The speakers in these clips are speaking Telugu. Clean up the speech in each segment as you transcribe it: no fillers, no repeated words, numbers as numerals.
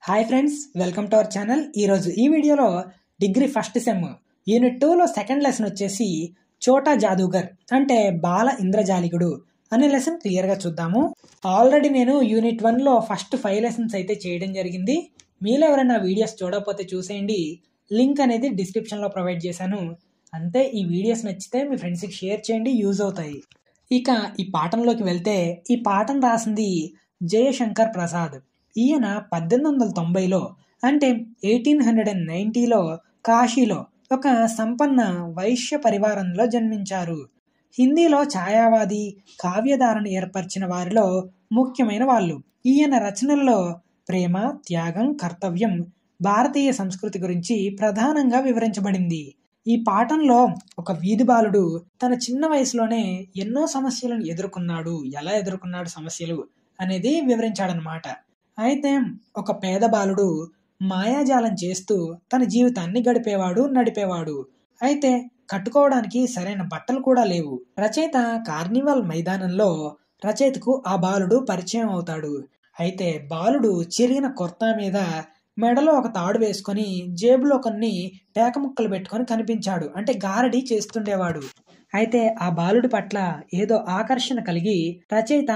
Hi friends, welcome to our channel. ఈరోజు ఈ వీడియోలో డిగ్రీ ఫస్ట్ సెమ్ యూనిట్ 2లో సెకండ్ లెసన్ వచ్చేసి చోటా జాదూగర్ అంటే బాల ఇంద్రజాలికుడు అనే లెసన్ క్లియర్గా చూద్దాము. ఆల్రెడీ నేను యూనిట్ 1లో ఫస్ట్ 5 లెసన్స్ అయితే చేయడం జరిగింది. మీలో ఎవరైనా వీడియోస్ చూడకపోతే చూసేయండి, లింక్ అనేది డిస్క్రిప్షన్లో ప్రొవైడ్ చేశాను. అంతే, ఈ వీడియోస్ నచ్చితే మీ ఫ్రెండ్స్కి షేర్ చేయండి, యూజ్ అవుతాయి. ఇక ఈ పాఠంలోకి వెళ్తే, ఈ పాఠం రాసింది జయశంకర్ ప్రసాద్. ఈయన 1890లో అంటే 1890లో కాశీలో ఒక సంపన్న వైశ్య పరివారంలో జన్మించారు. హిందీలో ఛాయావాది కావ్యధారణ ఏర్పరిచిన వారిలో ముఖ్యమైన వాళ్ళు. ఈయన రచనల్లో ప్రేమ, త్యాగం, కర్తవ్యం, భారతీయ సంస్కృతి గురించి ప్రధానంగా వివరించబడింది. ఈ పాఠంలో ఒక వీధి బాలుడు తన చిన్న వయసులోనే ఎన్నో సమస్యలను ఎదుర్కొన్నాడు, ఎలా ఎదుర్కొన్నాడు సమస్యలు అనేది వివరించాడనమాట. అయితే ఒక పేద బాలుడు మాయాజాలం చేస్తూ తన జీవితాన్ని నడిపేవాడు. అయితే కట్టుకోవడానికి సరైన బట్టలు కూడా లేవు. రచయిత కార్నివాల్ మైదానంలో రచయితకు ఆ బాలుడు పరిచయం అవుతాడు. అయితే బాలుడు చిరిగిన కుర్తా మీద మెడలో ఒక తాడు వేసుకొని జేబులో కొన్ని పేక ముక్కలు పెట్టుకొని కనిపించాడు. అంటే గారడీ చేస్తుండేవాడు. అయితే ఆ బాలుడి పట్ల ఏదో ఆకర్షణ కలిగి రచయిత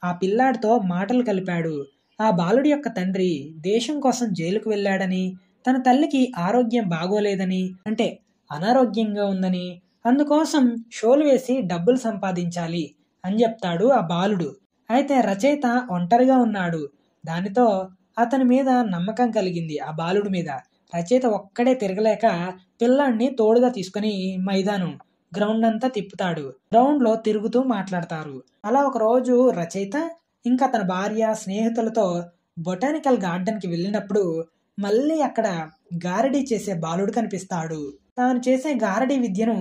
ఆ పిల్లాడితో మాటలు కలిపాడు. ఆ బాలుడి యొక్క తండ్రి దేశం కోసం జైలుకు వెళ్ళాడని, తన తల్లికి ఆరోగ్యం బాగోలేదని, అంటే అనారోగ్యంగా ఉందని, అందుకోసం షోలు వేసి డబ్బులు సంపాదించాలి అని చెప్తాడు ఆ బాలుడు. అయితే రచయిత ఒంటరిగా ఉన్నాడు. దానితో అతని మీద నమ్మకం కలిగింది ఆ బాలుడి మీద. రచయిత ఒక్కడే తిరగలేక పిల్లాడిని తోడుగా తీసుకుని గ్రౌండ్ అంతా తిప్పుతాడు. గ్రౌండ్ లో తిరుగుతూ మాట్లాడతారు. అలా ఒక రోజు రచయిత ఇంకా తన భార్య స్నేహితులతో బొటానికల్ గార్డెన్కి వెళ్ళినప్పుడు మళ్ళీ అక్కడ గారడీ చేసే బాలుడు కనిపిస్తాడు. తాను చేసే గారడీ విద్యను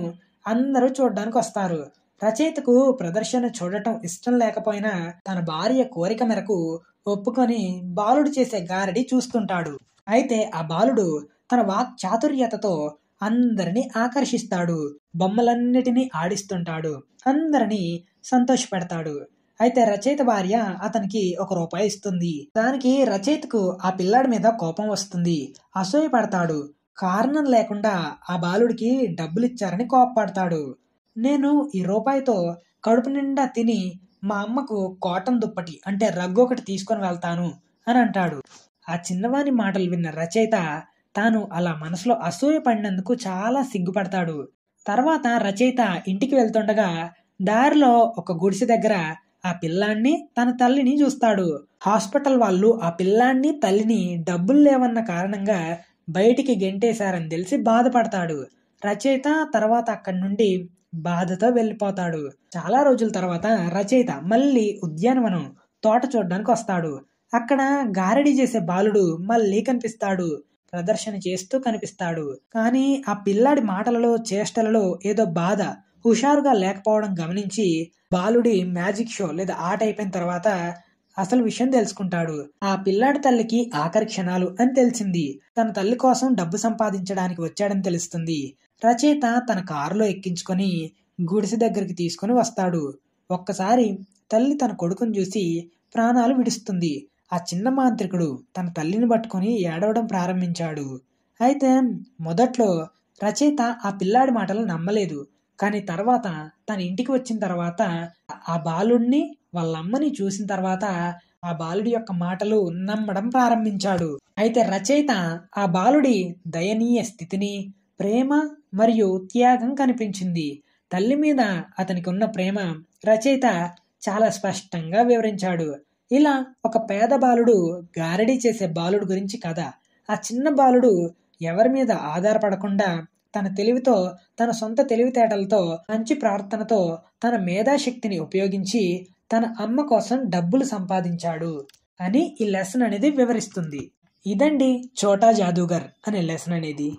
అందరూ చూడడానికి వస్తారు. రచయితకు ప్రదర్శన చూడటం ఇష్టం లేకపోయినా తన భార్య కోరిక మేరకు ఒప్పుకొని బాలుడు చేసే గారడీ చూస్తుంటాడు. అయితే ఆ బాలుడు తన వాక్ చాతుర్యతతో అందరినీ ఆకర్షిస్తాడు. బొమ్మలన్నిటినీ ఆడిస్తుంటాడు, అందరినీ సంతోషపెడతాడు. అయితే రచయిత భార్య అతనికి ₹1 ఇస్తుంది. దానికి రచయితకు ఆ పిల్లాడి మీద కోపం వస్తుంది, అసూయ పడతాడు. కారణం లేకుండా ఆ బాలుడికి డబ్బులు ఇచ్చారని కోపపడతాడు. నేను ఈ రూపాయితో కడుపు నిండా తిని మా అమ్మకు కాటన్ దుప్పటి అంటే రగ్గు ఒకటి తీసుకొని వెళ్తాను అని అంటాడు. ఆ చిన్నవాని మాటలు విన్న రచయిత తాను అలా మనసులో అసూయ పడినందుకు చాలా సిగ్గుపడతాడు. తర్వాత రచయిత ఇంటికి వెళ్తుండగా దారిలో ఒక గుడిసె దగ్గర ఆ పిల్లాన్ని తన తల్లిని చూస్తాడు. హాస్పిటల్ వాళ్ళు ఆ పిల్లాన్ని తల్లిని డబ్బులు లేవన్న కారణంగా బయటికి గెంటేశారని తెలిసి బాధపడతాడు. రచయిత తర్వాత అక్కడి నుండి బాధతో వెళ్ళిపోతాడు. చాలా రోజుల తర్వాత రచయిత మళ్ళీ ఉద్యానవనం తోట చూడడానికి వస్తాడు. అక్కడ గారడీ చేసే బాలుడు మళ్ళీ కనిపిస్తాడు. ప్రదర్శన చేస్తూ కనిపిస్తాడు. కానీ ఆ పిల్లాడి మాటలలో చేష్టలలో ఏదో బాధ, హుషారుగా లేకపోవడం గమనించి బాలుడి మ్యాజిక్ షో లేదా ఆట అయిపోయిన తర్వాత అసలు విషయం తెలుసుకుంటాడు. ఆ పిల్లాడి తల్లికి ఆఖరి క్షణాలు అని తెలిసింది. తన తల్లి కోసం డబ్బు సంపాదించడానికి వచ్చాడని తెలుస్తుంది. రచయిత తన కారులో ఎక్కించుకొని గుడిసె దగ్గరికి తీసుకొని వస్తాడు. ఒక్కసారి తల్లి తన కొడుకుని చూసి ప్రాణాలు విడుస్తుంది. ఆ చిన్న మాంత్రికుడు తన తల్లిని పట్టుకొని ఏడవడం ప్రారంభించాడు. అయితే మొదట్లో రచయిత ఆ పిల్లాడి మాటలు నమ్మలేదు. కానీ తర్వాత తన ఇంటికి వచ్చిన తర్వాత ఆ బాలుడిని వాళ్ళ అమ్మని చూసిన తర్వాత ఆ బాలుడి యొక్క మాటలు నమ్మడం ప్రారంభించాడు. అయితే రచయిత ఆ బాలుడి దయనీయ స్థితిని, ప్రేమ మరియు త్యాగం కనిపించింది. తల్లి మీద అతనికి ఉన్న ప్రేమ రచయిత చాలా స్పష్టంగా వివరించాడు. ఇలా ఒక పేద బాలుడు గారడీ చేసే బాలుడు గురించి కథ. ఆ చిన్న బాలుడు ఎవరి మీద ఆధారపడకుండా తన తెలివితో, తన సొంత తెలివితేటలతో, మంచి ప్రవర్తనతో, తన మేధాశక్తిని ఉపయోగించి తన అమ్మ కోసం డబ్బులు సంపాదించాడు అని ఈ లెసన్ అనేది వివరిస్తుంది. ఇదండి చోటా జాదూగర్ అనే లెసన్ అనేది.